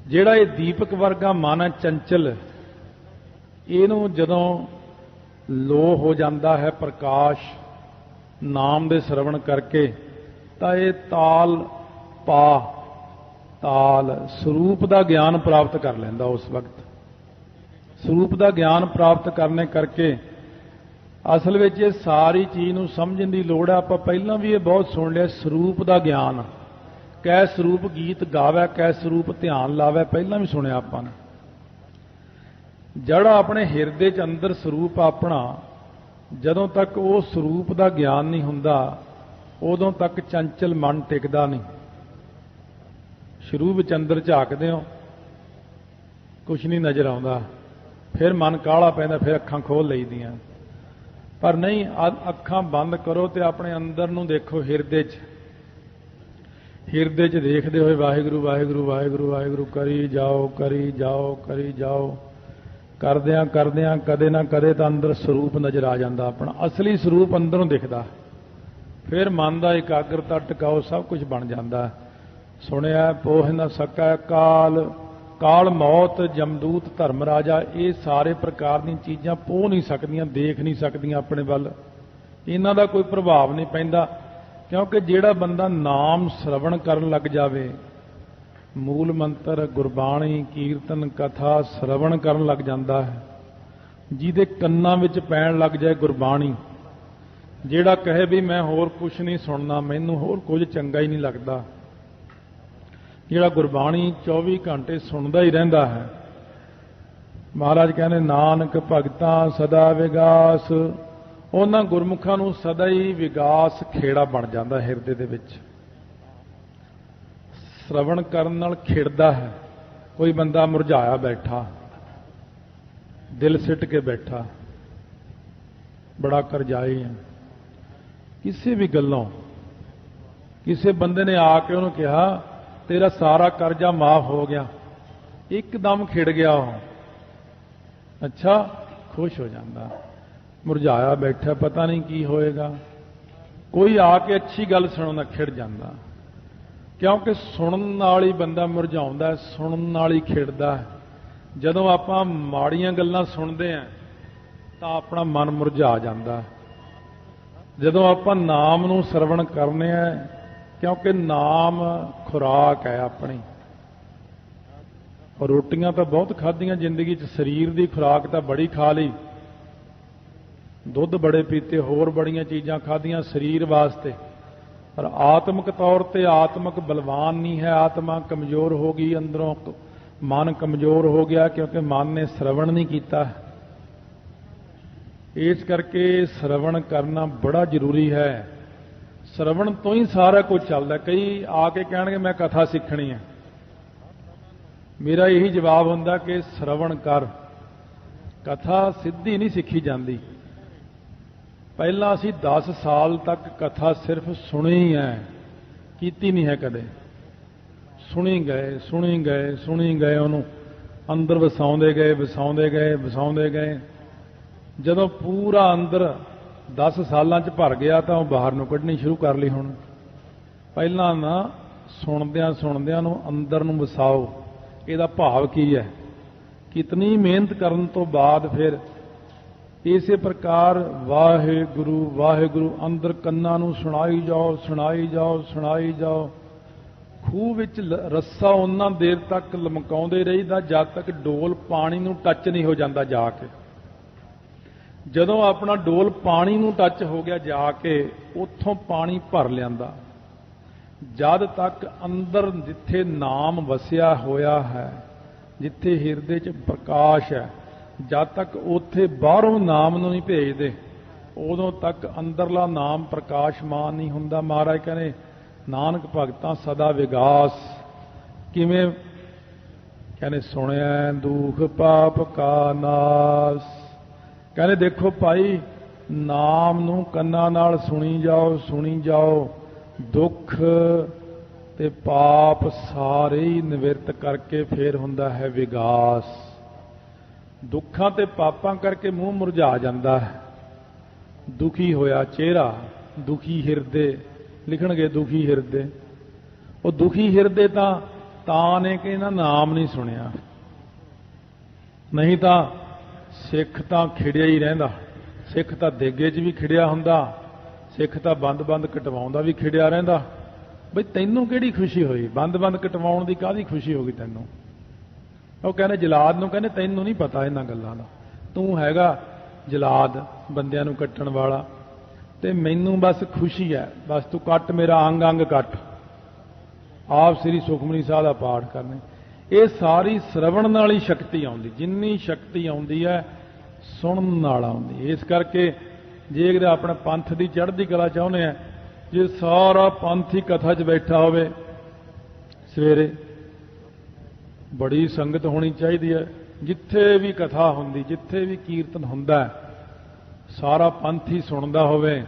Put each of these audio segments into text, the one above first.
ਜਿਹੜਾ ਇਹ ਦੀਪਕ ਵਰਗਾ ਮਨ ਹੈ ਚੰਚਲ, ਇਹਨੂੰ ਜਦੋਂ ਲੋ ਹੋ ਜਾਂਦਾ ਹੈ ਪ੍ਰਕਾਸ਼ ਨਾਮ ਦੇ ਸਰਵਣ ਕਰਕੇ, ਤਾਂ ਇਹ ਤਾਲ ਸਰੂਪ ਦਾ ਗਿਆਨ ਪ੍ਰਾਪਤ ਕਰ ਲੈਂਦਾ। ਉਸ ਵਕਤ ਸਰੂਪ ਦਾ ਗਿਆਨ ਪ੍ਰਾਪਤ ਕਰਨੇ ਕਰਕੇ ਅਸਲ ਵਿੱਚ ਇਹ ਸਾਰੀ ਚੀਜ਼ ਨੂੰ ਸਮਝਣ ਦੀ ਲੋੜ ਹੈ। ਆਪਾਂ ਪਹਿਲਾਂ ਵੀ ਇਹ ਬਹੁਤ ਸੁਣ ਲਿਆ, ਸਰੂਪ ਦਾ ਗਿਆਨ, ਕੈ ਸਰੂਪ ਗੀਤ ਗਾਵੇ, ਕੈ ਸਰੂਪ ਧਿਆਨ ਲਾਵੇ, ਪਹਿਲਾਂ ਵੀ ਸੁਣਿਆ ਆਪਾਂ ਨੇ। ਜਿਹੜਾ ਆਪਣੇ ਹਿਰਦੇ 'ਚ ਅੰਦਰ ਸਰੂਪ ਆਪਣਾ, ਜਦੋਂ ਤੱਕ ਉਹ ਸਰੂਪ ਦਾ ਗਿਆਨ ਨਹੀਂ ਹੁੰਦਾ, ਉਦੋਂ ਤੱਕ ਚੰਚਲ ਮਨ ਟਿਕਦਾ ਨਹੀਂ। ਸ਼ੁਰੂ ਵਿੱਚ ਅੰਦਰ ਝਾਕਦੇ ਹੋ, ਕੁਛ ਨਹੀਂ ਨਜ਼ਰ ਆਉਂਦਾ, ਫਿਰ ਮਨ ਕਾਹਲਾ ਪੈਂਦਾ, ਫਿਰ ਅੱਖਾਂ ਖੋਲ੍ਹ ਲਈਦੀਆਂ। ਪਰ ਨਹੀਂ, ਅੱਖਾਂ ਬੰਦ ਕਰੋ ਤੇ ਆਪਣੇ ਅੰਦਰ ਨੂੰ ਦੇਖੋ। ਹਿਰਦੇ 'ਚ ਦੇਖਦੇ ਹੋਏ ਵਾਹਿਗੁਰੂ ਵਾਹਿਗੁਰੂ ਵਾਹਿਗੁਰੂ ਵਾਹਿਗੁਰੂ ਕਰੀ ਜਾਓ, ਕਰੀ ਜਾਓ, ਕਰੀ ਜਾਓ। ਕਰਦਿਆਂ ਕਦੇ ਨਾ ਕਦੇ ਤਾਂ ਅੰਦਰ ਸਰੂਪ ਨਜ਼ਰ ਆ ਜਾਂਦਾ, ਆਪਣਾ ਅਸਲੀ ਸਰੂਪ ਅੰਦਰੋਂ ਦਿਖਦਾ। ਫਿਰ ਮਨ ਦਾ ਇਕਾਗਰਤਾ ਟਿਕਾਓ, ਸਭ ਕੁਝ ਬਣ ਜਾਂਦਾ। ਸੁਣਿਆ ਪੋਹ ਨਾ ਸਕੈ ਕਾਲ ਮੌਤ ਜਮਦੂਤ ਧਰਮ ਰਾਜਾ, ਇਹ ਸਾਰੇ ਪ੍ਰਕਾਰ ਦੀਆਂ ਚੀਜ਼ਾਂ ਪੋਹ ਨਹੀਂ ਸਕਦੀਆਂ, ਦੇਖ ਨਹੀਂ ਸਕਦੀਆਂ ਆਪਣੇ ਵੱਲ, ਇਹਨਾਂ ਦਾ ਕੋਈ ਪ੍ਰਭਾਵ ਨਹੀਂ ਪੈਂਦਾ। ਕਿਉਂਕਿ ਜਿਹੜਾ ਬੰਦਾ ਨਾਮ ਸ਼ਰਵਣ ਕਰਨ ਲੱਗ ਜਾਵੇ, ਮੂਲ ਮੰਤਰ ਗੁਰਬਾਣੀ ਕੀਰਤਨ ਕਥਾ ਸ਼ਰਵਣ ਕਰਨ ਲੱਗ ਜਾਂਦਾ ਹੈ, ਜਿਹਦੇ ਕੰਨਾਂ ਵਿੱਚ ਪੈਣ ਲੱਗ ਜਾਏ ਗੁਰਬਾਣੀ, ਜਿਹੜਾ ਕਹੇ ਵੀ ਮੈਂ ਹੋਰ ਕੁਝ ਨਹੀਂ ਸੁਣਨਾ, ਮੈਨੂੰ ਹੋਰ ਕੁਝ ਚੰਗਾ ਹੀ ਨਹੀਂ ਲੱਗਦਾ, ਜਿਹੜਾ ਗੁਰਬਾਣੀ 24 ਘੰਟੇ ਸੁਣਦਾ ਹੀ ਰਹਿੰਦਾ ਹੈ। ਮਹਾਰਾਜ ਕਹਿੰਦੇ ਨਾਨਕ ਭਗਤਾਂ ਸਦਾ ਵਿਗਾਸ, ਉਹਨਾਂ ਗੁਰਮੁਖਾਂ ਨੂੰ ਸਦਾ ਹੀ ਵਿਗਾਸ ਖੇੜਾ ਬਣ ਜਾਂਦਾ ਹਿਰਦੇ ਦੇ ਵਿੱਚ। ਸ਼ਰਵਣ ਕਰਨ ਨਾਲ ਖਿੜਦਾ ਹੈ। ਕੋਈ ਬੰਦਾ ਮੁਰਝਾਇਆ ਬੈਠਾ, ਦਿਲ ਸਿੱਟ ਕੇ ਬੈਠਾ, ਬੜਾ ਕਰਜ਼ਾਈ ਹੈ ਕਿਸੇ ਵੀ ਗੱਲੋਂ, ਕਿਸੇ ਬੰਦੇ ਨੇ ਆ ਕੇ ਉਹਨੂੰ ਕਿਹਾ ਤੇਰਾ ਸਾਰਾ ਕਰਜ਼ਾ ਮਾਫ ਹੋ ਗਿਆ, ਇੱਕਦਮ ਖਿੜ ਗਿਆ ਉਹ, ਅੱਛਾ ਖੁਸ਼ ਹੋ ਜਾਂਦਾ। ਮੁਰਝਾਇਆ ਬੈਠਾ, ਪਤਾ ਨਹੀਂ ਕੀ ਹੋਏਗਾ, ਕੋਈ ਆ ਕੇ ਅੱਛੀ ਗੱਲ ਸੁਣਾਉਂਦਾ ਖਿੜ ਜਾਂਦਾ। ਕਿਉਂਕਿ ਸੁਣਨ ਨਾਲ ਹੀ ਬੰਦਾ ਮੁਰਝਾਉਂਦਾ, ਸੁਣਨ ਨਾਲ ਹੀ ਖਿੜਦਾ। ਜਦੋਂ ਆਪਾਂ ਮਾੜੀਆਂ ਗੱਲਾਂ ਸੁਣਦੇ ਹਾਂ ਤਾਂ ਆਪਣਾ ਮਨ ਮੁਰਝਾ ਜਾਂਦਾ। ਜਦੋਂ ਆਪਾਂ ਨਾਮ ਨੂੰ ਸਰਵਣ ਕਰਨੇ ਆ, ਕਿਉਂਕਿ ਨਾਮ ਖੁਰਾਕ ਹੈ ਆਪਣੀ। ਰੋਟੀਆਂ ਤਾਂ ਬਹੁਤ ਖਾਧੀਆਂ ਜ਼ਿੰਦਗੀ 'ਚ, ਸਰੀਰ ਦੀ ਖੁਰਾਕ ਤਾਂ ਬੜੀ ਖਾ ਲਈ, ਦੁੱਧ ਬੜੇ ਪੀਤੇ, ਹੋਰ ਬੜੀਆਂ ਚੀਜ਼ਾਂ ਖਾਧੀਆਂ ਸਰੀਰ ਵਾਸਤੇ, ਪਰ ਆਤਮਿਕ ਤੌਰ ਤੇ ਆਤਮਿਕ ਬਲਵਾਨ ਨਹੀਂ ਹੈ। ਆਤਮਾ ਕਮਜ਼ੋਰ ਹੋ ਗਈ, ਅੰਦਰੋਂ ਮਨ ਕਮਜ਼ੋਰ ਹੋ ਗਿਆ, ਕਿਉਂਕਿ ਮਨ ਨੇ ਸ਼ਰਵਣ ਨਹੀਂ ਕੀਤਾ। ਇਸ ਕਰਕੇ ਸ਼ਰਵਣ ਕਰਨਾ ਬੜਾ ਜ਼ਰੂਰੀ ਹੈ। ਸ਼ਰਵਣ ਤੋਂ ਹੀ ਸਾਰਾ ਕੁਝ ਚੱਲਦਾ। ਕਈ ਆ ਕੇ ਕਹਿਣਗੇ ਮੈਂ ਕਥਾ ਸਿੱਖਣੀ ਹੈ, ਮੇਰਾ ਇਹੀ ਜਵਾਬ ਹੁੰਦਾ ਕਿ ਸ਼ਰਵਣ ਕਰ। ਕਥਾ ਸਿੱਧੀ ਨਹੀਂ ਸਿੱਖੀ ਜਾਂਦੀ। ਪਹਿਲਾਂ ਅਸੀਂ 10 ਸਾਲ ਤੱਕ ਕਥਾ ਸਿਰਫ ਸੁਣੀ ਹੈ, ਕੀਤੀ ਨਹੀਂ ਹੈ ਕਦੇ। ਸੁਣੀ ਗਏ, ਉਹਨੂੰ ਅੰਦਰ ਵਸਾਉਂਦੇ ਗਏ। ਜਦੋਂ ਪੂਰਾ ਅੰਦਰ 10 ਸਾਲਾਂ 'ਚ ਭਰ ਗਿਆ ਤਾਂ ਉਹ ਬਾਹਰ ਨੂੰ ਕੱਢਣੀ ਸ਼ੁਰੂ ਕਰ ਲਈ। ਹੁਣ ਪਹਿਲਾਂ ਨਾ ਸੁਣਦਿਆਂ ਨੂੰ ਅੰਦਰ ਨੂੰ ਵਸਾਓ, ਇਹਦਾ ਭਾਵ ਕੀ ਹੈ। ਕਿਤਨੀ ਮਿਹਨਤ ਕਰਨ ਤੋਂ ਬਾਅਦ ਫਿਰ ਇਸੇ ਪ੍ਰਕਾਰ ਵਾਹਿਗੁਰੂ ਵਾਹਿਗੁਰੂ ਅੰਦਰ ਕੰਨਾਂ ਨੂੰ ਸੁਣਾਈ ਜਾਓ। ਖੂਹ ਵਿੱਚ ਰੱਸਾ ਉਹਨਾਂ ਦੇਰ ਤੱਕ ਲਮਕਾਉਂਦੇ ਰਹੀਦਾ ਜਦ ਤੱਕ ਡੋਲ ਪਾਣੀ ਨੂੰ ਟੱਚ ਨਹੀਂ ਹੋ ਜਾਂਦਾ ਜਾ ਕੇ। ਜਦੋਂ ਆਪਣਾ ਡੋਲ ਪਾਣੀ ਨੂੰ ਟੱਚ ਹੋ ਗਿਆ ਜਾ ਕੇ, ਉੱਥੋਂ ਪਾਣੀ ਭਰ ਲਿਆਂਦਾ। ਜਦ ਤੱਕ ਅੰਦਰ ਜਿੱਥੇ ਨਾਮ ਵਸਿਆ ਹੋਇਆ ਹੈ, ਜਿੱਥੇ ਹਿਰਦੇ 'ਚ ਪ੍ਰਕਾਸ਼ ਹੈ, ਜਦ ਤੱਕ ਉੱਥੇ ਬਾਹਰੋਂ ਨਾਮ ਨੂੰ ਨਹੀਂ ਭੇਜਦੇ, ਉਦੋਂ ਤੱਕ ਅੰਦਰਲਾ ਨਾਮ ਪ੍ਰਕਾਸ਼ਮਾਨ ਨਹੀਂ ਹੁੰਦਾ। ਮਹਾਰਾਜ ਕਹਿੰਦੇ ਨਾਨਕ ਭਗਤਾਂ ਸਦਾ ਵਿਗਾਸ। ਕਿਵੇਂ ਕਹਿੰਦੇ ਸੁਣਿਆ ਦੁਖ ਪਾਪ ਕਾ ਨਾਸ। ਕਹਿੰਦੇ ਦੇਖੋ ਭਾਈ, ਨਾਮ ਨੂੰ ਕੰਨਾਂ ਨਾਲ ਸੁਣੀ ਜਾਓ, ਦੁੱਖ ਤੇ ਪਾਪ ਸਾਰੇ ਹੀ ਨਿਵਰਤ ਕਰਕੇ ਫੇਰ ਹੁੰਦਾ ਹੈ ਵਿਗਾਸ। ਦੁੱਖਾਂ ਤੇ ਪਾਪਾਂ ਕਰਕੇ ਮੂੰਹ ਮੁਰਝਾ ਜਾਂਦਾ ਹੈ, ਦੁਖੀ ਹੋਇਆ ਚਿਹਰਾ, ਦੁਖੀ ਹਿਰਦੇ ਲਿਖਣਗੇ, ਦੁਖੀ ਹਿਰਦੇ। ਉਹ ਦੁਖੀ ਹਿਰਦੇ ਤਾਂ ਤਾਂ ਨੇ ਕਿ ਇਹਨਾਂ ਨਾਮ ਨਹੀਂ ਸੁਣਿਆ। ਨਹੀਂ ਤਾਂ ਸਿੱਖ ਤਾਂ ਖਿੜਿਆ ਹੀ ਰਹਿੰਦਾ, ਸਿੱਖ ਤਾਂ ਦੇਗੇ 'ਚ ਵੀ ਖਿੜਿਆ ਹੁੰਦਾ, ਸਿੱਖ ਤਾਂ ਬੰਦ-ਬੰਦ ਕਟਵਾਉਂਦਾ ਵੀ ਖਿੜਿਆ ਰਹਿੰਦਾ। ਬਈ ਤੈਨੂੰ ਕਿਹੜੀ ਖੁਸ਼ੀ ਹੋਈ? ਬੰਦ-ਬੰਦ ਕਟਵਾਉਣ ਦੀ ਕਾਹਦੀ ਖੁਸ਼ੀ ਹੋ ਗਈ ਤੈਨੂੰ? ਉਹ ਕਹਿੰਦੇ ਜਲਾਦ ਨੂੰ, ਕਹਿੰਦੇ ਤੈਨੂੰ ਨਹੀਂ ਪਤਾ ਇਹਨਾਂ ਗੱਲਾਂ ਦਾ, ਤੂੰ ਹੈਗਾ ਜਲਾਦ ਬੰਦਿਆਂ ਨੂੰ ਕੱਟਣ ਵਾਲਾ, ਤੇ ਮੈਨੂੰ ਬਸ ਖੁਸ਼ੀ ਹੈ, ਬਸ ਤੂੰ ਕੱਟ, ਮੇਰਾ ਅੰਗ ਅੰਗ ਕੱਟ। ਆਪ ਸ੍ਰੀ ਸੁਖਮਨੀ ਸਾਹਿਬ ਦਾ ਪਾਠ ਕਰਨੇ, ਇਹ ਸਾਰੀ ਸ਼ਰਵਣ ਨਾਲ ਹੀ ਸ਼ਕਤੀ ਆਉਂਦੀ, ਜਿੰਨੀ ਸ਼ਕਤੀ ਆਉਂਦੀ ਹੈ ਸੁਣਨ ਨਾਲ ਆਉਂਦੀ। ਇਸ ਕਰਕੇ ਜੇ ਕਿਤੇ ਆਪਣੇ ਪੰਥ ਦੀ ਚੜ੍ਹਦੀ ਕਲਾ ਚਾਹੁੰਦੇ ਆ, ਜੇ ਸਾਰਾ ਪੰਥ ਹੀ ਕਥਾ 'ਚ ਬੈਠਾ ਹੋਵੇ, ਸਵੇਰੇ ਬੜੀ ਸੰਗਤ ਹੋਣੀ ਚਾਹੀਦੀ ਹੈ, ਜਿੱਥੇ ਵੀ ਕਥਾ ਹੁੰਦੀ, ਜਿੱਥੇ ਵੀ ਕੀਰਤਨ ਹੁੰਦਾ, ਸਾਰਾ ਪੰਥ ਹੀ ਸੁਣਦਾ ਹੋਵੇ।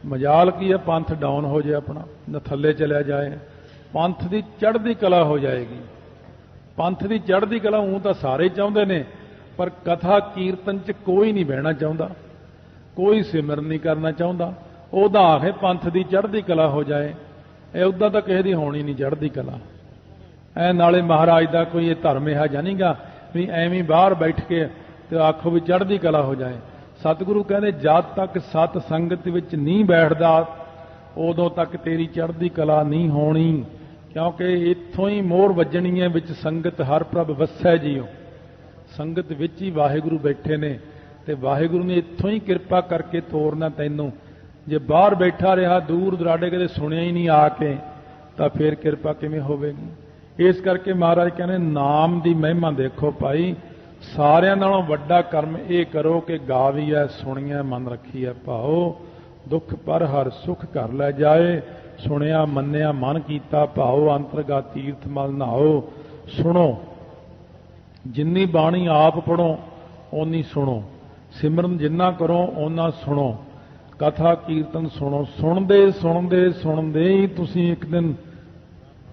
ਮਜਾਲ ਕੀ ਹੈ ਪੰਥ ਡਾਊਨ ਹੋ ਜਾਏ, ਆਪਣਾ ਨਾ ਥੱਲੇ ਚਲਿਆ ਜਾਏ, ਪੰਥ ਦੀ ਚੜ੍ਹਦੀ ਕਲਾ ਹੋ ਜਾਏਗੀ। ਪੰਥ ਦੀ ਚੜ੍ਹਦੀ ਕਲਾ ਊਂ ਤਾਂ ਸਾਰੇ ਚਾਹੁੰਦੇ ਨੇ, ਪਰ ਕਥਾ ਕੀਰਤਨ 'ਚ ਕੋਈ ਨਹੀਂ ਬਹਿਣਾ ਚਾਹੁੰਦਾ, ਕੋਈ ਸਿਮਰਨ ਨਹੀਂ ਕਰਨਾ ਚਾਹੁੰਦਾ। ਉਹਦਾ ਆਖੇ ਪੰਥ ਦੀ ਚੜ੍ਹਦੀ ਕਲਾ ਹੋ ਜਾਏ, ਇਹ ਉੱਦਾਂ ਤਾਂ ਕਿਸੇ ਦੀ ਹੋਣੀ ਨਹੀਂ ਚੜ੍ਹਦੀ ਕਲਾ। ਐ ਨਾਲੇ ਮਹਾਰਾਜ ਦਾ ਕੋਈ ਇਹ ਧਰਮ ਇਹੋ ਜਿਹਾ ਨਹੀਂਗਾ ਵੀ ਐਵੇਂ ਬਾਹਰ ਬੈਠ ਕੇ ਤੇ ਆਖੋ ਵੀ ਚੜ੍ਹਦੀ ਕਲਾ ਹੋ ਜਾਏ। ਸਤਿਗੁਰੂ ਕਹਿੰਦੇ ਜਦ ਤੱਕ ਸਤ ਸੰਗਤ ਵਿੱਚ ਨਹੀਂ ਬੈਠਦਾ ਉਦੋਂ ਤੱਕ ਤੇਰੀ ਚੜ੍ਹਦੀ ਕਲਾ ਨਹੀਂ ਹੋਣੀ, ਕਿਉਂਕਿ ਇੱਥੋਂ ਹੀ ਮੋਹਰ ਵੱਜਣੀ ਹੈ ਵਿੱਚ ਸੰਗਤ ਹਰ ਪ੍ਰਭ ਵਸੈ ਜੀਓ। ਸੰਗਤ ਵਿੱਚ ਹੀ ਵਾਹਿਗੁਰੂ ਬੈਠੇ ਨੇ ਤੇ ਵਾਹਿਗੁਰੂ ਨੇ ਇੱਥੋਂ ਹੀ ਕਿਰਪਾ ਕਰਕੇ ਤੋਰਨਾ ਤੈਨੂੰ। ਜੇ ਬਾਹਰ ਬੈਠਾ ਰਿਹਾ ਦੂਰ ਦੁਰਾਡੇ ਕਦੇ ਸੁਣਿਆ ਹੀ ਨਹੀਂ ਆ ਕੇ, ਤਾਂ ਫਿਰ ਕਿਰਪਾ ਕਿਵੇਂ ਹੋਵੇਗੀ? ਇਸ ਕਰਕੇ ਮਹਾਰਾਜ ਕਹਿੰਦੇ ਨਾਮ ਦੀ ਮਹਿਮਾ ਦੇਖੋ ਭਾਈ, ਸਾਰਿਆਂ ਨਾਲੋਂ ਵੱਡਾ ਕਰਮ ਇਹ ਕਰੋ ਕਿ ਗਾਵੀਐ ਸੁਣੀਐ ਮਨ ਰੱਖੀਐ ਭਾਉ, ਦੁੱਖ ਪਰ ਹਰ ਸੁਖ ਘਰ ਲੈ ਜਾਏ। ਸੁਣਿਆ ਮੰਨਿਆ ਮਨ ਕੀਤਾ ਭਾਉ, ਅੰਤਰਗਾ ਤੀਰਥ ਮਲ ਨਹਾਓ। ਸੁਣੋ, ਜਿੰਨੀ ਬਾਣੀ ਆਪ ਪੜੋ ਓਨੀ ਸੁਣੋ, ਸਿਮਰਨ ਜਿੰਨਾ ਕਰੋ ਓਨਾ ਸੁਣੋ, ਕਥਾ ਕੀਰਤਨ ਸੁਣੋ। ਸੁਣਦੇ ਸੁਣਦੇ ਸੁਣਦੇ ਹੀ ਤੁਸੀਂ ਇੱਕ ਦਿਨ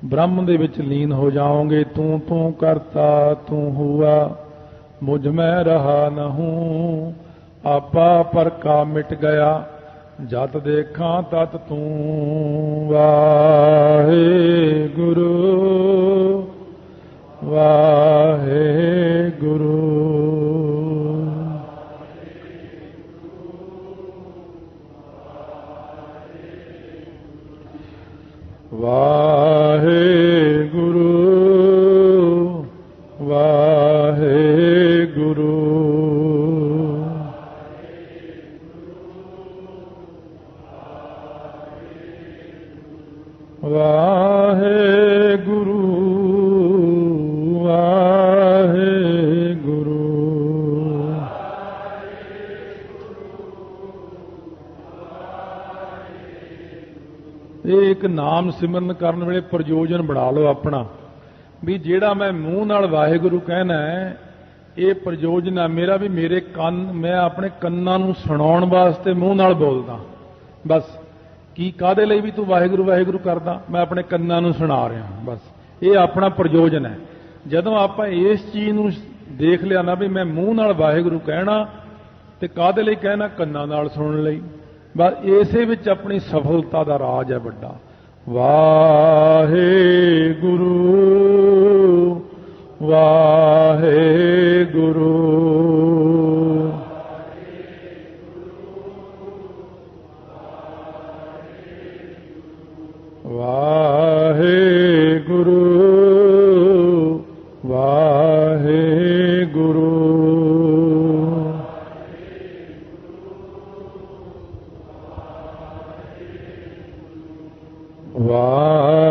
ਬ੍ਰਹਮ ਦੇ ਵਿੱਚ ਲੀਨ ਹੋ ਜਾਓਗੇ। ਤੂੰ ਤੂੰ ਕਰਤਾ ਤੂੰ ਹੁਆ, ਮੁਝ ਮੈਂ ਰਹਾ ਨ ਹੂੰ, ਆਪਾ ਪਰ ਕਾ ਮਿਟ ਗਿਆ, ਜਤ ਦੇਖਾਂ ਤਤ ਤੂੰ। ਵਾਹਿਗੁਰੂ ਵਾਹਿਗੁਰੂ। ਵਾਹਿਗੁਰੂ ਵਾਹਿਗੁਰੂ। ਵਾਹਿਗੁਰੂ ਵਾਹਿਗੁਰੂ। ਇਹ ਇੱਕ ਨਾਮ ਸਿਮਰਨ ਕਰਨ ਵੇਲੇ ਪ੍ਰਯੋਜਨ ਬਣਾ ਲਓ ਆਪਣਾ, ਵੀ ਜਿਹੜਾ ਮੈਂ ਮੂੰਹ ਨਾਲ ਵਾਹਿਗੁਰੂ ਕਹਿਣਾ ਹੈ ਇਹ ਪ੍ਰਯੋਜਨ ਹੈ ਮੇਰਾ, ਵੀ ਮੇਰੇ ਕੰਨ, ਮੈਂ ਆਪਣੇ ਕੰਨਾਂ ਨੂੰ ਸੁਣਾਉਣ ਵਾਸਤੇ ਮੂੰਹ ਨਾਲ ਬੋਲਦਾ। ਬਸ ਕੀ ਕਾਹਦੇ ਲਈ ਵੀ ਤੂੰ ਵਾਹਿਗੁਰੂ ਵਾਹਿਗੁਰੂ ਕਰਦਾ? ਮੈਂ ਆਪਣੇ ਕੰਨਾਂ ਨੂੰ ਸੁਣਾ ਰਿਹਾ, ਬਸ ਇਹ ਆਪਣਾ ਪ੍ਰਯੋਜਨ ਹੈ। ਜਦੋਂ ਆਪਾਂ ਇਸ ਚੀਜ਼ ਨੂੰ ਦੇਖ ਲਿਆ ਨਾ ਵੀ ਮੈਂ ਮੂੰਹ ਨਾਲ ਵਾਹਿਗੁਰੂ ਕਹਿਣਾ ਤੇ ਕਾਹਦੇ ਲਈ ਕਹਿਣਾ? ਕੰਨਾਂ ਨਾਲ ਸੁਣਨ ਲਈ। ਬਸ ਇਸੇ ਵਿੱਚ ਆਪਣੀ ਸਫਲਤਾ ਦਾ ਰਾਜ ਹੈ ਵੱਡਾ। ਵਾਹਿਗੁਰੂ ਵਾਹਿਗੁਰੂ। ਵਾਹਿਗੁਰੂ ਵਾਹਿਗੁਰੂ।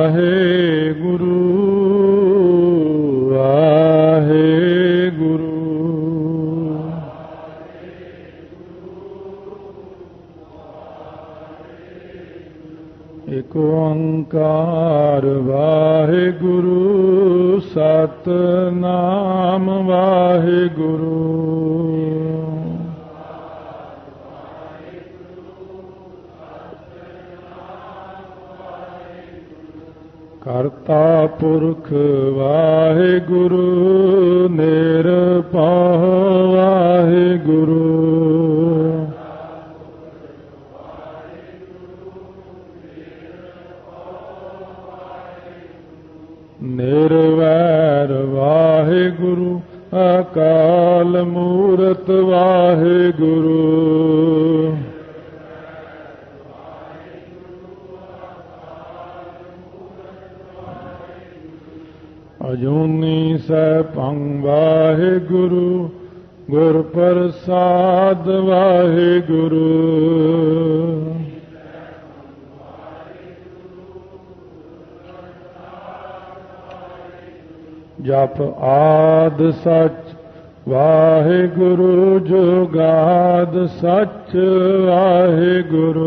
ਵਾਹਿਗੁਰੂ ਵਾਹਿਗੁਰੂ। ਏਕ ਓੰਕਾਰ ਵਾਹਿਗੁਰੂ ਸਤਿਨਾਮ ਵਾਹਿਗੁਰੂ। ਕਰਤਾ ਪੁਰਖ ਵਾਹਿਗੁਰੂ ਨਿਰਭਉ ਵਾਹਿਗੁਰੂ। ਨਿਰਭਉ वाहेगुरु अकाल मूरत वाहेगुरु। अजूनी सैभं वाहेगुरु गुर प्रसाद वाहेगुरु। जप आद सच वाहेगुरु जुगाद सच वाहेगुरु।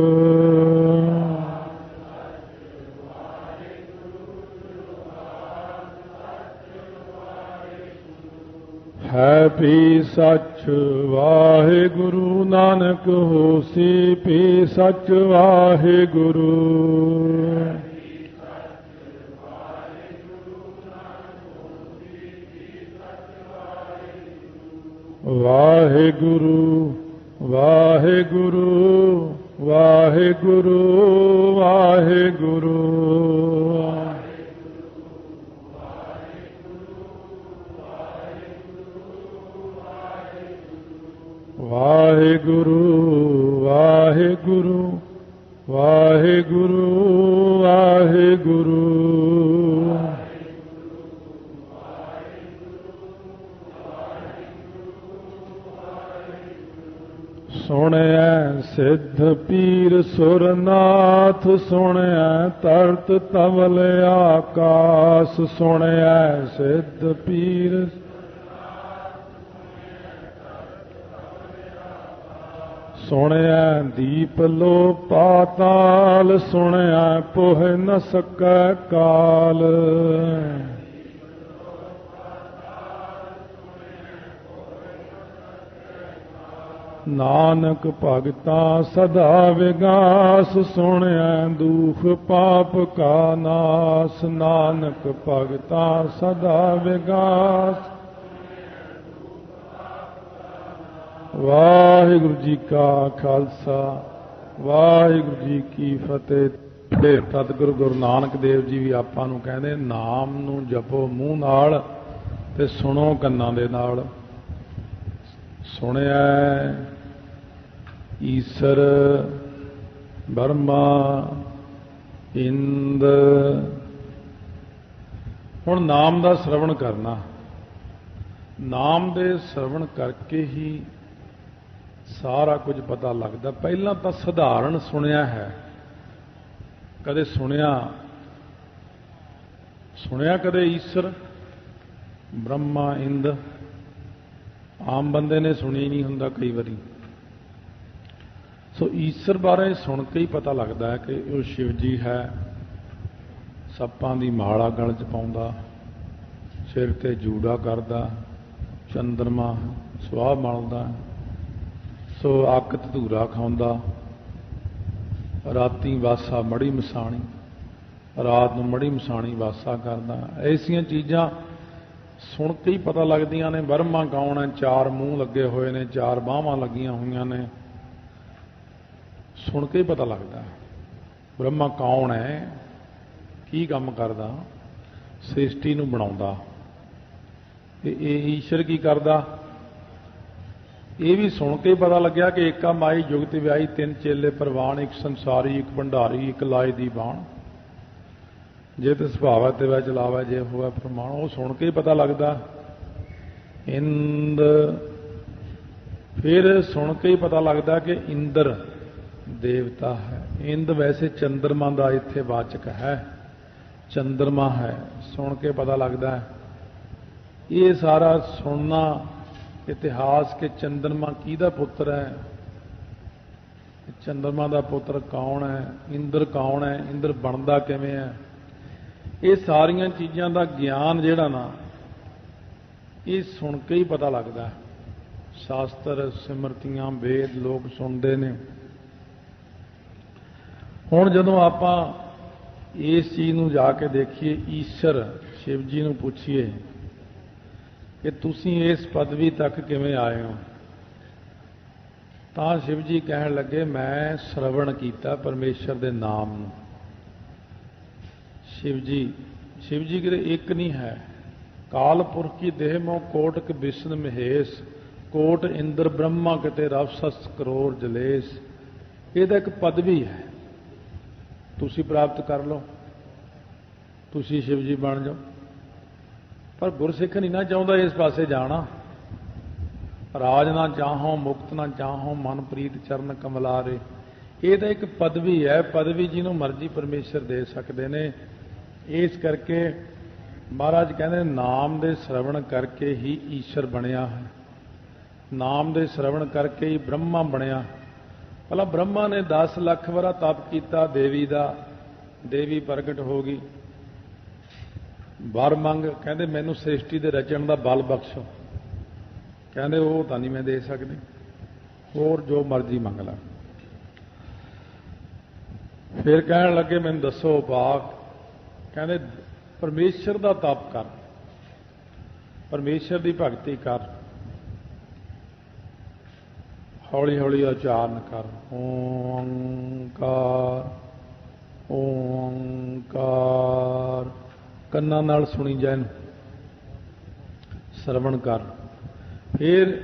है भी सच वाहेगुरु नानक होसी भी सच वाहेगुरु। वाहेगुरु वाहेगुरु वाहेगुरु वाहेगुरु। वाहेगुरु वाहेगुरु वाहेगुरु वाहेगुरु। सुनिया सिद्ध पीर सुरनाथ सुनिया तरत तवल आकाश। सुनिया सिद्ध पीर सुनिया दीप लो पाताल। सुनिया पोह न सकै काल। नानक भगता सदा विगास। सुनिया दुख पाप का नाश। नानक भगता सदा विगास। वाहिगुरु जी का खालसा वाहिगुरु जी की फतेह। सतगुरु गुरु नानक देव जी भी आपां नूं कहंदे नाम नूं जपो मूँह नाल ते सुनो कन्नां दे नाल। सुनिया ईश्वर ब्रह्मा इंद। हुण नाम दा श्रवण करना। नाम दे श्रवण करके ही सारा कुछ पता लगता। पहला तो सधारण सुनिया है। कदे सुनिया कदे ईश्वर ब्रह्मा इंद आम बंदे ने सुनी नहीं हुंदा कई बारी। सो ईश्वर बारे सुन के ही पता लगता है कि वो शिव जी है। सप्पां दी माला गल च पाउंदा, सिर ते जूड़ा करदा, चंद्रमा सुआह मलदा, सो अक धतूरा खाउंदा, राती वासा मड़ी मसाणी, रात नूं मड़ी मसाणी वासा करदा। ऐसियां चीज़ां सुन के ही पता लगदियां ने। ब्रह्मा कौन है? चार मूँह लगे हुए ने, चार बाहां लगियां हुई ने। सुन के ही पता लगता है ब्रह्मा कौन है, की काम करदा, सृष्टि नूं बनाउंदा। ईश्वर की करदा ये भी सुन के ही पता लग्या कि एका माई जुगत व्याही तीन चेले परवान, एक संसारी एक भंडारी एक लाए दी बाण। जे तो सुभाव ते वह चलावा जे होवे प्रमाण। वो सुन के ही पता लगता। इंद फिर सुन के ही पता लगता कि इंद्र देवता है। इंद वैसे चंद्रमा का इत्थे वाचक है, चंद्रमा है। सुन के पता लगता है। ये सारा सुनना इतिहास के चंद्रमा किहदा पुत्र है, चंद्रमा का पुत्र कौन है, इंद्र कौन है, इंद्र बनता किवें है, ये सारिया चीज़ों का ज्ञान जिहड़ा ना ये सुन के ही पता लगता है। शास्त्र सिमरतियां वेद लोग सुनते हैं। हुण जदों आपां इस चीज़ नूं जाके देखिए, ईश्वर शिव जी नूं पूछिए कि तुसीं इस पदवी तक किवें आए हो, तां शिव जी कहण लगे मैं श्रवण कीता परमेश्वर दे नाम नूं। शिव जी किते एक नहीं है, काल पुरख की देह मों कोटक विष्णु महेश, कोट इंद्र ब्रह्मा किते रवसस करोड़ जलेस। ਇਹਦਾ ਇੱਕ ਪਦਵੀ ਹੈ, ਤੁਸੀਂ ਪ੍ਰਾਪਤ ਕਰ ਲਓ, ਤੁਸੀਂ शिव जी ਬਣ ਜਾਓ। ਪਰ ਗੁਰਸਿੱਖ ਨਹੀਂ ਨਾ ਚਾਹੁੰਦਾ ਇਸ ਪਾਸੇ ਜਾਣਾ। ਰਾਜ ਨਾ ਚਾਹੋ ਮੁਕਤ ਨਾ ਚਾਹੋ ਮਨ ਪ੍ਰੀਤ ਚਰਨ ਕਮਲਾਰੇ। ਇਹ ਤਾਂ ਇੱਕ ਪਦਵੀ ਹੈ, ਪਦਵੀ ਜਿਹਨੂੰ ਮਰਜ਼ੀ ਪਰਮੇਸ਼ਰ ਦੇ ਸਕਦੇ ਨੇ। ਇਸ ਕਰਕੇ ਮਹਾਰਾਜ ਕਹਿੰਦੇ ਨਾਮ ਦੇ ਸ਼ਰਵਣ ਕਰਕੇ ਹੀ ਈਸ਼ਰ ਬਣਿਆ ਹੈ, ਨਾਮ ਦੇ ਸ਼ਰਵਣ ਕਰਕੇ ਹੀ ਬ੍ਰਹਮਾ ਬਣਿਆ। ਭਲਾ ਬ੍ਰਹਮਾ ਨੇ 10 ਲੱਖ ਵਾਰਾ ਤਪ ਕੀਤਾ ਦੇਵੀ ਦਾ, ਦੇਵੀ ਪ੍ਰਗਟ ਹੋ ਗਈ। ਵਰ ਮੰਗ, ਕਹਿੰਦੇ ਮੈਨੂੰ ਸ੍ਰਿਸ਼ਟੀ ਦੇ ਰਚਣ ਦਾ ਬਲ ਬਖਸ਼ੋ। ਕਹਿੰਦੇ ਉਹ ਤਾਂ ਨਹੀਂ ਮੈਂ ਦੇ ਸਕਦੀ, ਹੋਰ ਜੋ ਮਰਜ਼ੀ ਮੰਗ ਲੈ। ਫਿਰ ਕਹਿਣ ਲੱਗੇ ਮੈਨੂੰ ਦੱਸੋ ਉਪਾਅ। ਕਹਿੰਦੇ ਪਰਮੇਸ਼ਰ ਦਾ ਤਪ ਕਰ, ਪਰਮੇਸ਼ਰ ਦੀ ਭਗਤੀ ਕਰ, ਹੌਲੀ ਹੌਲੀ ਉਚਾਰਨ ਕਰ, ਓੰਕਾਰ ਓੰਕਾਰ। ਕੰਨਾਂ ਨਾਲ ਸੁਣੀ ਜਾ, ਇਹਨੂੰ ਸਰਵਣ ਕਰ। ਫਿਰ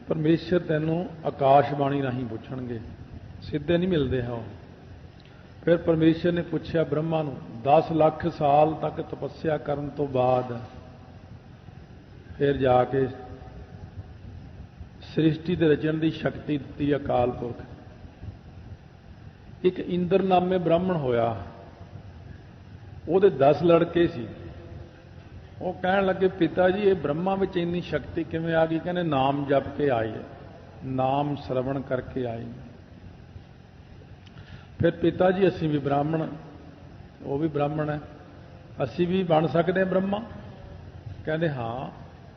ਪਰਮੇਸ਼ਰ ਤੈਨੂੰ ਆਕਾਸ਼ਬਾਣੀ ਰਾਹੀਂ ਪੁੱਛਣਗੇ, ਸਿੱਧੇ ਨਹੀਂ ਮਿਲਦੇ ਹੈ ਉਹ। ਫਿਰ ਪਰਮੇਸ਼ਰ ਨੇ ਪੁੱਛਿਆ ਬ੍ਰਹਮਾ ਨੂੰ, 10 ਲੱਖ ਸਾਲ ਤੱਕ ਤਪੱਸਿਆ ਕਰਨ ਤੋਂ ਬਾਅਦ ਫਿਰ ਜਾ ਕੇ ਸ੍ਰਿਸ਼ਟੀ ਦੇ ਰਚਣ ਦੀ ਸ਼ਕਤੀ ਦਿੱਤੀ ਅਕਾਲ ਪੁਰਖ। ਇੱਕ ਇੰਦਰ ਨਾਮੇ ਬ੍ਰਾਹਮਣ ਹੋਇਆ, ਉਹਦੇ 10 ਲੜਕੇ ਸੀ। ਉਹ ਕਹਿਣ ਲੱਗੇ ਪਿਤਾ ਜੀ ਇਹ ਬ੍ਰਹਮਾ ਵਿੱਚ ਇੰਨੀ ਸ਼ਕਤੀ ਕਿਵੇਂ ਆ ਗਈ? ਕਹਿੰਦੇ ਨਾਮ ਜਪ ਕੇ ਆਈ ਹੈ, ਨਾਮ ਸਰਵਣ ਕਰਕੇ ਆਈ। ਫਿਰ ਪਿਤਾ ਜੀ ਅਸੀਂ ਵੀ ਬ੍ਰਾਹਮਣ, ਉਹ ਵੀ ਬ੍ਰਾਹਮਣ ਹੈ, ਅਸੀਂ ਵੀ ਬਣ ਸਕਦੇ ਹਾਂ ਬ੍ਰਹਮਾ? ਕਹਿੰਦੇ ਹਾਂ,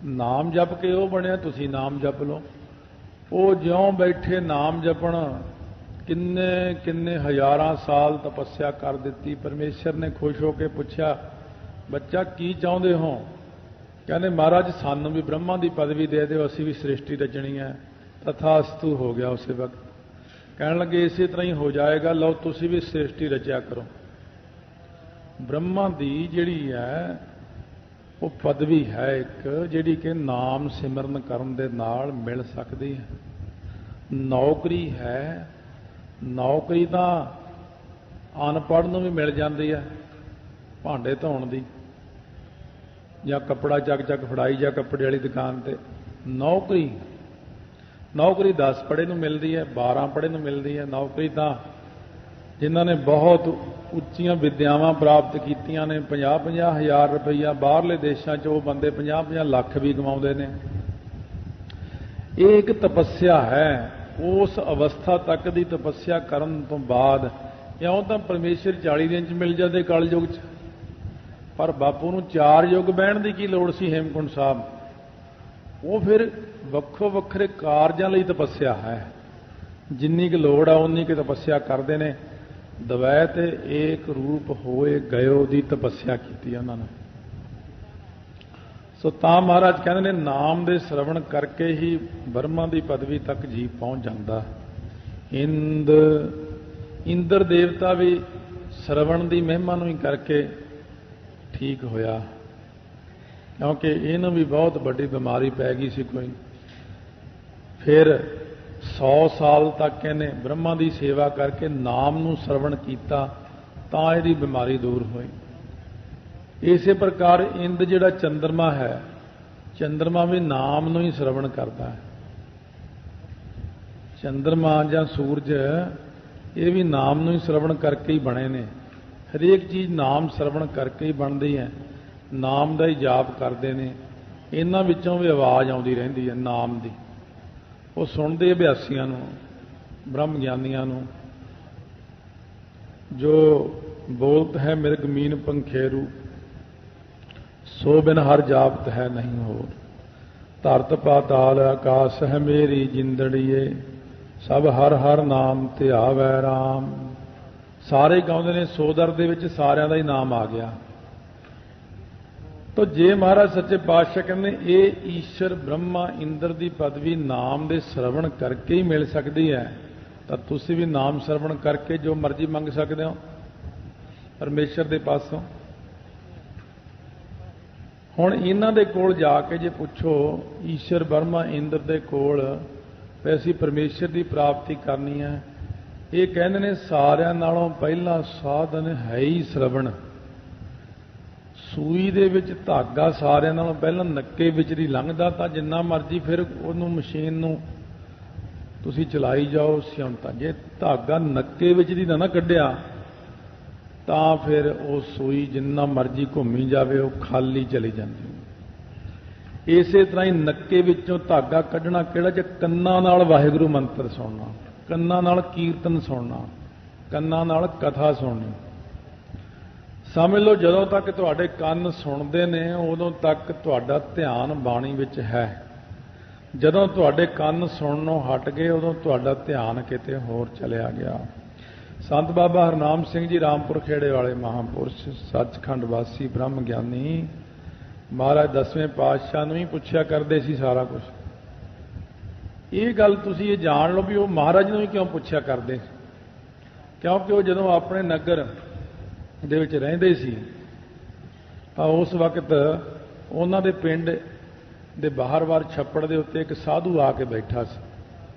ਨਾਮ ਜਪ ਕੇ ਉਹ ਬਣਿਆ, ਤੁਸੀਂ ਨਾਮ ਜਪ ਲਓ। ਉਹ ਜਿਉਂ ਬੈਠੇ ਨਾਮ ਜਪਣ, ਕਿੰਨੇ ਕਿੰਨੇ ਹਜ਼ਾਰਾਂ ਸਾਲ ਤਪੱਸਿਆ ਕਰ ਦਿੱਤੀ। ਪਰਮੇਸ਼ਰ ਨੇ ਖੁਸ਼ ਹੋ ਕੇ ਪੁੱਛਿਆ ਬੱਚਾ ਕੀ ਚਾਹੁੰਦੇ ਹੋ? ਕਹਿੰਦੇ ਮਹਾਰਾਜ ਸਾਨੂੰ ਵੀ ਬ੍ਰਹਮਾ ਦੀ ਪਦਵੀ ਦੇ ਦਿਓ, ਅਸੀਂ ਵੀ ਸ੍ਰਿਸ਼ਟੀ ਰਚਣੀ ਹੈ। ਤਥਾਸਤੂ ਹੋ ਗਿਆ ਉਸੇ ਵਕਤ। ਕਹਿਣ ਲੱਗੇ ਇਸੇ ਤਰ੍ਹਾਂ ਹੀ ਹੋ ਜਾਏਗਾ, ਲਓ ਤੁਸੀਂ ਵੀ ਸ੍ਰਿਸ਼ਟੀ ਰਚਿਆ ਕਰੋ। ਬ੍ਰਹਮਾ ਦੀ ਜਿਹੜੀ ਹੈ ਉਹ ਪਦਵੀ ਹੈ ਇੱਕ, ਜਿਹੜੀ ਕਿ ਨਾਮ ਸਿਮਰਨ ਕਰਨ ਦੇ ਨਾਲ ਮਿਲ ਸਕਦੀ ਹੈ। ਨੌਕਰੀ ਹੈ, ਨੌਕਰੀ ਤਾਂ ਅਨਪੜ੍ਹ ਨੂੰ ਵੀ ਮਿਲ ਜਾਂਦੀ ਹੈ, ਭਾਂਡੇ ਧੋਣ ਦੀ, ਜਾਂ ਕੱਪੜਾ ਚੱਕ ਚੱਕ ਫੜਾਈ ਜਾਂ ਕੱਪੜੇ ਵਾਲੀ ਦੁਕਾਨ ਤੇ। ਨੌਕਰੀ 10 ਪੜ੍ਹੇ ਨੂੰ ਮਿਲਦੀ ਹੈ, 12 ਪੜ੍ਹੇ ਨੂੰ ਮਿਲਦੀ ਹੈ। ਨੌਕਰੀ ਤਾਂ ਜਿਨ੍ਹਾਂ ਨੇ ਬਹੁਤ ਉੱਚੀਆਂ ਵਿਦਿਆਵਾਂ ਪ੍ਰਾਪਤ ਕੀਤੀਆਂ ਨੇ, 50-50 ਹਜ਼ਾਰ ਰੁਪਈਆ ਬਾਹਰਲੇ ਦੇਸ਼ਾਂ 'ਚ ਉਹ ਬੰਦੇ 50-50 ਲੱਖ ਵੀ ਕਮਾਉਂਦੇ ਨੇ। ਇਹ ਇੱਕ ਤਪੱਸਿਆ ਹੈ। ਉਸ ਅਵਸਥਾ ਤੱਕ ਦੀ ਤਪੱਸਿਆ ਕਰਨ ਤੋਂ ਬਾਅਦ ਇਉਂ ਤਾਂ ਪਰਮੇਸ਼ਰ 40 ਦਿਨ 'ਚ ਮਿਲ ਜਾਂਦੇ ਕਲਯੁਗ 'ਚ, ਪਰ ਬਾਪੂ ਨੂੰ 4 ਯੁੱਗ ਬਹਿਣ ਦੀ ਕੀ ਲੋੜ ਸੀ ਹੇਮਕੁੰਟ ਸਾਹਿਬ? ਉਹ ਫਿਰ ਵੱਖੋ ਵੱਖਰੇ ਕਾਰਜਾਂ ਲਈ ਤਪੱਸਿਆ ਹੈ, ਜਿੰਨੀ ਕੁ ਲੋੜ ਆ ਉਨੀ ਕੁ ਤਪੱਸਿਆ ਕਰਦੇ ਨੇ। ਦਵੈਤ ਏਕ ਰੂਪ ਹੋਏ ਗਇਓ ਦੀ ਤਪੱਸਿਆ ਕੀਤੀ ਉਹਨਾਂ ਨੇ। ਸੋ ਤਾਂ ਮਹਾਰਾਜ ਕਹਿੰਦੇ ਨੇ ਨਾਮ ਦੇ ਸ਼ਰਵਣ ਕਰਕੇ ਹੀ ਬ੍ਰਹਮਾ ਦੀ ਪਦਵੀ ਤੱਕ ਜੀ ਪਹੁੰਚ ਜਾਂਦਾ। ਇੰਦਰ ਦੇਵਤਾ ਵੀ ਸ਼ਰਵਣ ਦੀ ਮਹਿਮਾ ਨੂੰ ਹੀ ਕਰਕੇ ਠੀਕ ਹੋਇਆ, ਕਿਉਂਕਿ ਇਹਨੂੰ ਵੀ ਬਹੁਤ ਵੱਡੀ ਬਿਮਾਰੀ ਪੈ ਗਈ ਸੀ ਕੋਈ। ਫਿਰ 100 ਸਾਲ ਤੱਕ ਇਹਨੇ ਬ੍ਰਹਮਾ ਦੀ ਸੇਵਾ ਕਰਕੇ ਨਾਮ ਨੂੰ ਸ਼ਰਵਣ ਕੀਤਾ, ਤਾਂ ਇਹਦੀ ਬਿਮਾਰੀ ਦੂਰ ਹੋਈ। ਇਸੇ ਪ੍ਰਕਾਰ ਇੰਦ ਜਿਹੜਾ ਚੰਦਰਮਾ ਹੈ, ਚੰਦਰਮਾ ਵੀ ਨਾਮ ਨੂੰ ਹੀ ਸ਼ਰਵਣ ਕਰਦਾ ਹੈ। ਚੰਦਰਮਾ ਜਾਂ ਸੂਰਜ ਇਹ ਵੀ ਨਾਮ ਨੂੰ ਹੀ ਸ਼ਰਵਣ ਕਰਕੇ ਹੀ ਬਣੇ ਨੇ। ਹਰੇਕ ਚੀਜ਼ ਨਾਮ ਸ਼ਰਵਣ ਕਰਕੇ ਹੀ ਬਣਦੀ ਹੈ, ਨਾਮ ਦਾ ਹੀ ਜਾਪ ਕਰਦੇ ਨੇ। ਇਹਨਾਂ ਵਿੱਚੋਂ ਵੀ ਆਵਾਜ਼ ਆਉਂਦੀ ਰਹਿੰਦੀ ਹੈ ਨਾਮ ਦੀ, ਉਹ ਸੁਣਦੇ ਅਭਿਆਸੀਆਂ ਨੂੰ, ਬ੍ਰਹਮ ਗਿਆਨੀਆਂ ਨੂੰ। ਜੋ ਬੋਲਤ ਹੈ ਮਿਰਗ ਮੀਨ ਪੰਖੇਰੂ, ਸੋ ਬਿਨ ਹਰ ਜਾਪਤ ਹੈ ਨਹੀਂ ਹੋਰ। ਧਰਤ ਪਾਤਾਲ ਆਕਾਸ਼ ਹੈ ਮੇਰੀ ਜਿੰਦੜੀਏ, ਸਭ ਹਰ ਹਰ ਨਾਮ ਧਿਆਵੈ ਰਾਮ। ਸਾਰੇ ਗਾਉਂਦੇ ਨੇ, ਸੋਦਰ ਦੇ ਵਿੱਚ ਸਾਰਿਆਂ ਦਾ ਹੀ ਨਾਮ ਆ ਗਿਆ। ਤੋ ਜੇ ਮਹਾਰਾਜ ਸੱਚੇ ਪਾਤਸ਼ਾਹ ਕਹਿੰਦੇ ਇਹ ਈਸ਼ਰ ਬ੍ਰਹਮਾ ਇੰਦਰ ਦੀ ਪਦਵੀ ਨਾਮ ਦੇ ਸ਼ਰਵਣ ਕਰਕੇ ਹੀ ਮਿਲ ਸਕਦੀ ਹੈ, ਤਾਂ ਤੁਸੀਂ ਵੀ ਨਾਮ ਸ਼ਰਵਣ ਕਰਕੇ ਜੋ ਮਰਜ਼ੀ ਮੰਗ ਸਕਦੇ ਹੋ ਪਰਮੇਸ਼ਰ ਦੇ ਪਾਸੋਂ। ਹੁਣ ਇਹਨਾਂ ਦੇ ਕੋਲ ਜਾ ਕੇ ਜੇ ਪੁੱਛੋ ਈਸ਼ਰ ਬਰਮਾ ਇੰਦਰ ਦੇ ਕੋਲ ਵੀ ਅਸੀਂ ਪਰਮੇਸ਼ਰ ਦੀ ਪ੍ਰਾਪਤੀ ਕਰਨੀ ਹੈ, ਇਹ ਕਹਿੰਦੇ ਨੇ ਸਾਰਿਆਂ ਨਾਲੋਂ ਪਹਿਲਾ ਸਾਧਨ ਹੈ ਹੀ ਸ਼ਰਵਣ। ਸੂਈ ਦੇ ਵਿੱਚ ਧਾਗਾ ਸਾਰਿਆਂ ਨਾਲੋਂ ਪਹਿਲਾਂ ਨੱਕੇ ਵਿੱਚ ਦੀ ਲੰਘਦਾ ਤਾਂ ਜਿੰਨਾ ਮਰਜ਼ੀ ਫਿਰ ਉਹਨੂੰ ਮਸ਼ੀਨ ਨੂੰ ਤੁਸੀਂ ਚਲਾਈ ਜਾਓ ਸਿਉਂਤਾ, ਜੇ ਧਾਗਾ ਨੱਕੇ ਵਿੱਚ ਦੀ ਨਾ ਕੱਢਿਆ ਤਾਂ ਫਿਰ ਉਹ ਸੂਈ ਜਿੰਨਾ ਮਰਜ਼ੀ ਘੁੰਮੀ ਜਾਵੇ ਉਹ ਖਾਲੀ ਚਲੀ ਜਾਂਦੀ। ਇਸੇ ਤਰ੍ਹਾਂ ਹੀ ਨੱਕੇ ਵਿੱਚੋਂ ਧਾਗਾ ਕੱਢਣਾ ਕਿਹੜਾ? ਜੇ ਕੰਨਾਂ ਨਾਲ ਵਾਹਿਗੁਰੂ ਮੰਤਰ ਸੁਣਨਾ, ਕੰਨਾਂ ਨਾਲ ਕੀਰਤਨ ਸੁਣਨਾ, ਕੰਨਾਂ ਨਾਲ ਕਥਾ ਸੁਣਨੀ। ਸਮਝ ਲਓ ਜਦੋਂ ਤੱਕ ਤੁਹਾਡੇ ਕੰਨ ਸੁਣਦੇ ਨੇ ਉਦੋਂ ਤੱਕ ਤੁਹਾਡਾ ਧਿਆਨ ਬਾਣੀ ਵਿੱਚ ਹੈ। ਜਦੋਂ ਤੁਹਾਡੇ ਕੰਨ ਸੁਣਨੋਂ ਹਟ ਗਏ ਉਦੋਂ ਤੁਹਾਡਾ ਧਿਆਨ ਕਿਤੇ ਹੋਰ ਚਲਿਆ ਗਿਆ। ਸੰਤ ਬਾਬਾ ਹਰਨਾਮ ਸਿੰਘ ਜੀ ਰਾਮਪੁਰ ਖੇੜੇ ਵਾਲੇ ਮਹਾਂਪੁਰਸ਼, ਸੱਚਖੰਡ ਵਾਸੀ, ਬ੍ਰਹਮ ਗਿਆਨੀ, ਮਹਾਰਾਜ 10ਵੇਂ ਪਾਤਸ਼ਾਹ ਨੂੰ ਹੀ ਪੁੱਛਿਆ ਕਰਦੇ ਸੀ ਸਾਰਾ ਕੁਝ। ਇਹ ਗੱਲ ਤੁਸੀਂ ਇਹ ਜਾਣ ਲਓ ਵੀ ਉਹ ਮਹਾਰਾਜ ਨੂੰ ਹੀ ਕਿਉਂ ਪੁੱਛਿਆ ਕਰਦੇ ਸੀ, ਕਿਉਂਕਿ ਉਹ ਜਦੋਂ ਆਪਣੇ ਨਗਰ ਦੇ ਵਿੱਚ ਰਹਿੰਦੇ ਸੀ ਤਾਂ ਉਸ ਵਕਤ ਉਹਨਾਂ ਦੇ ਪਿੰਡ ਦੇ ਬਾਹਰ-ਬਾਹਰ ਛੱਪੜ ਦੇ ਉੱਤੇ ਇੱਕ ਸਾਧੂ ਆ ਕੇ ਬੈਠਾ ਸੀ।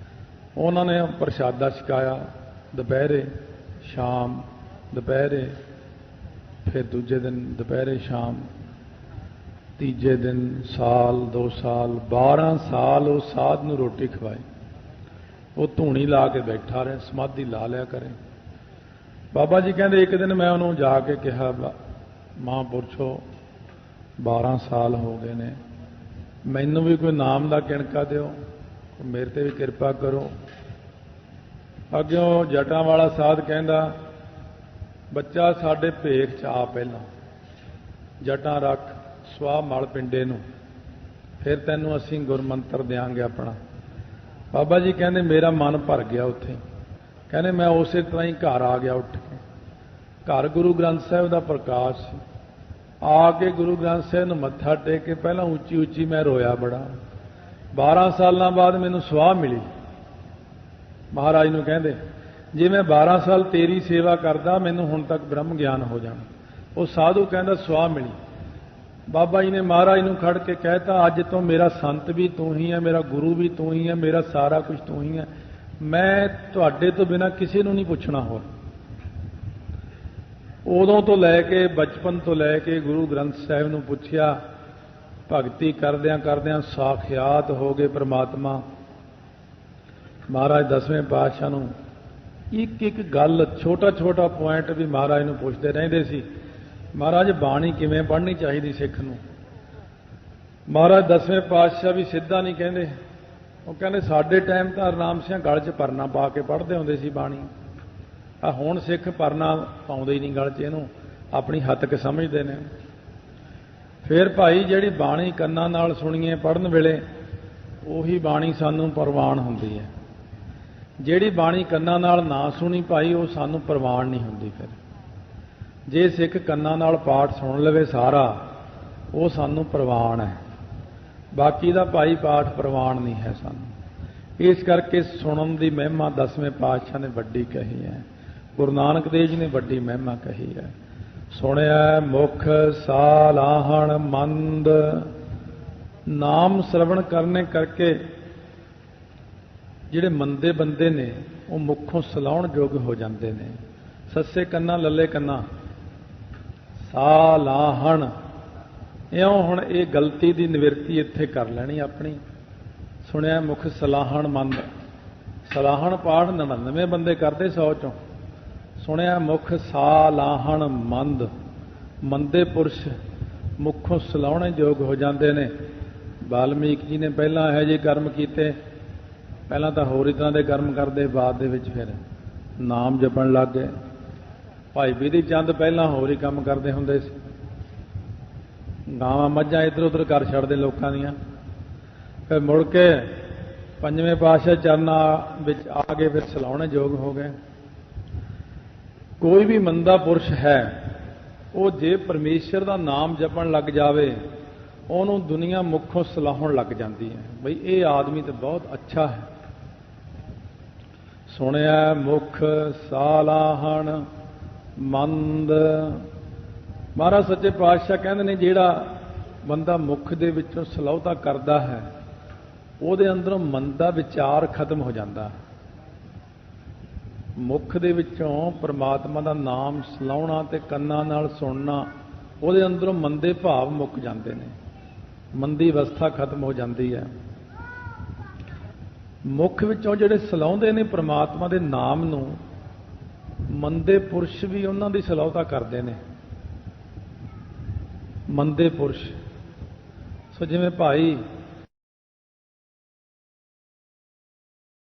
ਉਹਨਾਂ ਨੇ ਪ੍ਰਸ਼ਾਦਾ ਛਕਾਇਆ, ਦੁਪਹਿਰੇ ਸ਼ਾਮ, ਦੁਪਹਿਰੇ ਫਿਰ ਦੂਜੇ ਦਿਨ ਦੁਪਹਿਰੇ ਸ਼ਾਮ, ਤੀਜੇ ਦਿਨ ਸਾਲ 2 ਸਾਲ 12 ਸਾਲ ਉਹ ਸਾਧ ਨੂੰ ਰੋਟੀ ਖਵਾਈ। ਉਹ ਧੂਣੀ ਲਾ ਕੇ ਬੈਠਾ ਰਹੇ, ਸਮਾਧੀ ਲਾ ਲਿਆ ਕਰੇ। ਬਾਬਾ ਜੀ ਕਹਿੰਦੇ ਇੱਕ ਦਿਨ ਮੈਂ ਉਹਨੂੰ ਜਾ ਕੇ ਕਿਹਾ, ਮਹਾਂਪੁਰਸ਼ੋ 12 ਸਾਲ ਹੋ ਗਏ ਨੇ, ਮੈਨੂੰ ਵੀ ਕੋਈ ਨਾਮ ਦਾ ਕਿਣਕਾ ਦਿਓ, ਮੇਰੇ ਤੇ ਵੀ ਕਿਰਪਾ ਕਰੋ। ਅੱਗਿਓਂ ਜਟਾਂ ਵਾਲਾ ਸਾਧ ਕਹਿੰਦਾ, ਬੱਚਾ ਸਾਡੇ ਭੇਖ 'ਚ ਆ, ਪਹਿਲਾਂ ਜਟਾਂ ਰੱਖ ਸਵਾਹ ਮਲ ਪਿੰਡੇ ਨੂੰ, ਫਿਰ ਤੈਨੂੰ ਅਸੀਂ ਗੁਰਮੰਤਰ ਦਿਆਂਗੇ ਆਪਣਾ। ਬਾਬਾ ਜੀ ਕਹਿੰਦੇ ਮੇਰਾ ਮਨ ਭਰ ਗਿਆ ਉੱਥੇ। ਕਹਿੰਦੇ ਮੈਂ ਉਸੇ ਤਰ੍ਹਾਂ ਹੀ ਘਰ ਆ ਗਿਆ ਉੱਠ ਕੇ। ਘਰ ਗੁਰੂ ਗ੍ਰੰਥ ਸਾਹਿਬ ਦਾ ਪ੍ਰਕਾਸ਼ ਸੀ। ਆ ਕੇ ਗੁਰੂ ਗ੍ਰੰਥ ਸਾਹਿਬ ਨੂੰ ਮੱਥਾ ਟੇਕ ਕੇ ਪਹਿਲਾਂ ਉੱਚੀ ਉੱਚੀ ਮੈਂ ਰੋਇਆ ਬੜਾ। 12 ਸਾਲਾਂ ਬਾਅਦ ਮੈਨੂੰ ਸਵਾਹ ਮਿਲੀ। ਮਹਾਰਾਜ ਨੂੰ ਕਹਿੰਦੇ ਜੇ ਮੈਂ 12 ਸਾਲ ਤੇਰੀ ਸੇਵਾ ਕਰਦਾ ਮੈਨੂੰ ਹੁਣ ਤੱਕ ਬ੍ਰਹਮ ਗਿਆਨ ਹੋ ਜਾਣਾ। ਉਹ ਸਾਧੂ ਕਹਿੰਦਾ ਸਵਾਹ ਮਿਲੀ। ਬਾਬਾ ਜੀ ਨੇ ਮਹਾਰਾਜ ਨੂੰ ਖੜ ਕੇ ਕਹਿਤਾ, ਅੱਜ ਤੋਂ ਮੇਰਾ ਸੰਤ ਵੀ ਤੂੰ ਹੀ ਹੈ, ਮੇਰਾ ਗੁਰੂ ਵੀ ਤੂੰ ਹੀ ਹੈ, ਮੇਰਾ ਸਾਰਾ ਕੁਝ ਤੂੰ ਹੀ ਹੈ, ਮੈਂ ਤੁਹਾਡੇ ਤੋਂ ਬਿਨਾਂ ਕਿਸੇ ਨੂੰ ਨਹੀਂ ਪੁੱਛਣਾ ਹੋਰ। ਉਦੋਂ ਤੋਂ ਲੈ ਕੇ ਬਚਪਨ ਤੋਂ ਲੈ ਕੇ ਗੁਰੂ ਗ੍ਰੰਥ ਸਾਹਿਬ ਨੂੰ ਪੁੱਛਿਆ, ਭਗਤੀ ਕਰਦਿਆਂ ਕਰਦਿਆਂ ਸਾਖਿਆਤ ਹੋ ਗਏ ਪ੍ਰਮਾਤਮਾ। ਮਹਾਰਾਜ 10ਵੇਂ ਪਾਤਸ਼ਾਹ ਨੂੰ ਇੱਕ ਇੱਕ ਗੱਲ, ਛੋਟਾ ਛੋਟਾ ਪੁਆਇੰਟ ਵੀ ਮਹਾਰਾਜ ਨੂੰ ਪੁੱਛਦੇ ਰਹਿੰਦੇ ਸੀ। ਮਹਾਰਾਜ ਬਾਣੀ ਕਿਵੇਂ ਪੜ੍ਹਨੀ ਚਾਹੀਦੀ ਸਿੱਖ ਨੂੰ? ਮਹਾਰਾਜ 10ਵੇਂ ਪਾਤਸ਼ਾਹ ਵੀ ਸਿੱਧਾ ਨਹੀਂ ਕਹਿੰਦੇ। ਉਹ ਕਹਿੰਦੇ ਸਾਡੇ ਟਾਈਮ ਤਾਂ ਹਰਨਾਮ ਸਿੰਘ ਗਲ 'ਚ ਪਰਨਾ ਪਾ ਕੇ ਪੜ੍ਹਦੇ ਹੁੰਦੇ ਸੀ ਬਾਣੀ। ਆ ਹੁਣ ਸਿੱਖ ਪਰਨਾ ਪਾਉਂਦੇ ਹੀ ਨਹੀਂ ਗਲ 'ਚ, ਇਹਨੂੰ ਆਪਣੀ ਹੱਤਕ ਸਮਝਦੇ ਨੇ। ਫਿਰ ਭਾਈ ਜਿਹੜੀ ਬਾਣੀ ਕੰਨਾਂ ਨਾਲ ਸੁਣੀਏ ਪੜ੍ਹਨ ਵੇਲੇ, ਉਹੀ ਬਾਣੀ ਸਾਨੂੰ ਪ੍ਰਵਾਨ ਹੁੰਦੀ ਹੈ। ਜਿਹੜੀ ਬਾਣੀ ਕੰਨਾਂ ਨਾਲ ਨਾ ਸੁਣੀ ਭਾਈ, ਉਹ ਸਾਨੂੰ ਪ੍ਰਵਾਨ ਨਹੀਂ ਹੁੰਦੀ। ਫਿਰ ਜੇ ਸਿੱਖ ਕੰਨਾਂ ਨਾਲ ਪਾਠ ਸੁਣ ਲਵੇ ਸਾਰਾ, ਉਹ ਸਾਨੂੰ ਪ੍ਰਵਾਨ ਹੈ। ਬਾਕੀ ਦਾ ਭਾਈ ਪਾਠ ਪ੍ਰਵਾਨ ਨਹੀਂ ਹੈ ਸਾਨੂੰ। ਇਸ ਕਰਕੇ ਸੁਣਨ ਦੀ ਮਹਿਮਾ 10ਵੇਂ ਪਾਤਸ਼ਾਹ ਨੇ ਵੱਡੀ ਕਹੀ ਹੈ, ਗੁਰੂ ਨਾਨਕ ਦੇਵ ਜੀ ਨੇ ਵੱਡੀ ਮਹਿਮਾ ਕਹੀ ਹੈ। ਸੁਣਿਆ ਮੁਖ ਸਾਲਾਹਣ ਮੰਦ, ਨਾਮ ਸ਼ਰਵਣ ਕਰਨੇ ਕਰਕੇ ਜਿਹੜੇ ਮੰਦੇ ਬੰਦੇ ਨੇ ਉਹ ਮੁੱਖੋਂ ਸਲਾਉਣ ਯੋਗ ਹੋ ਜਾਂਦੇ ਨੇ। ਸੱਸੇ ਕੰਨਾਂ ਲੱਲੇ ਕੰਨਾਂ, ਸਾਲਾਹਣ। ਇਉਂ ਹੁਣ ਇਹ ਗਲਤੀ ਦੀ ਨਿਵਰਤੀ ਇੱਥੇ ਕਰ ਲੈਣੀ ਆਪਣੀ। ਸੁਣਿਆ ਮੁਖ ਸਲਾਹਣ ਮੰਦ, ਸਲਾਹਣ ਪਾਠ 99 ਬੰਦੇ ਕਰਦੇ 100 ਚੋਂ। ਸੁਣਿਆ ਮੁਖ ਸਾਲਾਹਣ ਮੰਦ, ਮੰਦੇ ਪੁਰਸ਼ ਮੁੱਖੋਂ ਸਲਾਉਣੇ ਯੋਗ ਹੋ ਜਾਂਦੇ ਨੇ। ਵਾਲਮੀਕ ਜੀ ਨੇ ਪਹਿਲਾਂ ਇਹੋ ਜਿਹੇ ਕਰਮ ਕੀਤੇ, ਪਹਿਲਾਂ ਤਾਂ ਹੋਰ ਹੀ ਤਰ੍ਹਾਂ ਦੇ ਕਰਮ ਕਰਦੇ, ਬਾਅਦ ਦੇ ਵਿੱਚ ਫਿਰ ਨਾਮ ਜਪਣ ਲੱਗ ਗਏ। ਭਾਈ ਬਿਧੀ ਚੰਦ ਪਹਿਲਾਂ ਹੋਰ ਹੀ ਕੰਮ ਕਰਦੇ ਹੁੰਦੇ ਸੀ, ਗਾਵਾਂ ਮੱਝਾਂ ਇੱਧਰ ਉੱਧਰ ਕਰ ਛੱਡਦੇ ਲੋਕਾਂ ਦੀਆਂ। ਫਿਰ ਮੁੜ ਕੇ 5ਵੇਂ ਪਾਤਸ਼ਾਹ ਚਰਨਾਂ ਵਿੱਚ ਆ ਕੇ ਫਿਰ ਸਲਾਉਣੇ ਯੋਗ ਹੋ ਗਏ। ਕੋਈ ਵੀ ਮੰਦਾ ਪੁਰਸ਼ ਹੈ, ਉਹ ਜੇ ਪਰਮੇਸ਼ਰ ਦਾ ਨਾਮ ਜਪਣ ਲੱਗ ਜਾਵੇ, ਉਹਨੂੰ ਦੁਨੀਆ ਮੁੱਖੋਂ ਸਲਾਹੁਣ ਲੱਗ ਜਾਂਦੀ ਹੈ, ਬਈ ਇਹ ਆਦਮੀ ਤਾਂ ਬਹੁਤ ਅੱਛਾ ਹੈ। ਸੁਣਿਆ ਮੁਖ ਸਾਲਾਹਣ ਮੰਦ। ਮਹਾਰਾਜ ਸੱਚੇ ਪਾਤਸ਼ਾਹ ਕਹਿੰਦੇ ਨੇ ਜਿਹੜਾ ਬੰਦਾ ਮੁੱਖ ਦੇ ਵਿੱਚੋਂ ਸਲਾਹੁਤਾ ਕਰਦਾ ਹੈ, ਉਹਦੇ ਅੰਦਰੋਂ ਮਨ ਦਾ ਵਿਚਾਰ ਖਤਮ ਹੋ ਜਾਂਦਾ। ਮੁੱਖ ਦੇ ਵਿੱਚੋਂ ਪ੍ਰਮਾਤਮਾ ਦਾ ਨਾਮ ਸਲਾਹੁਣਾ ਤੇ ਕੰਨਾਂ ਨਾਲ ਸੁਣਨਾ, ਉਹਦੇ ਅੰਦਰੋਂ ਮਨ ਦੇ ਭਾਵ ਮੁੱਕ ਜਾਂਦੇ ਨੇ, ਮਨ ਦੀ ਅਵਸਥਾ ਖਤਮ ਹੋ ਜਾਂਦੀ ਹੈ। ਮੁੱਖ ਵਿੱਚੋਂ ਜਿਹੜੇ ਸਲਾਹੁੰਦੇ ਨੇ ਪ੍ਰਮਾਤਮਾ ਦੇ ਨਾਮ ਨੂੰ, ਮੰਦੇ ਪੁਰਸ਼ ਵੀ ਉਹਨਾਂ ਦੀ ਸਲਾਹੁਤਾ ਕਰਦੇ ਨੇ। ਮੰਦੇ ਪੁਰਸ਼, ਸੋ ਜਿਵੇਂ ਭਾਈ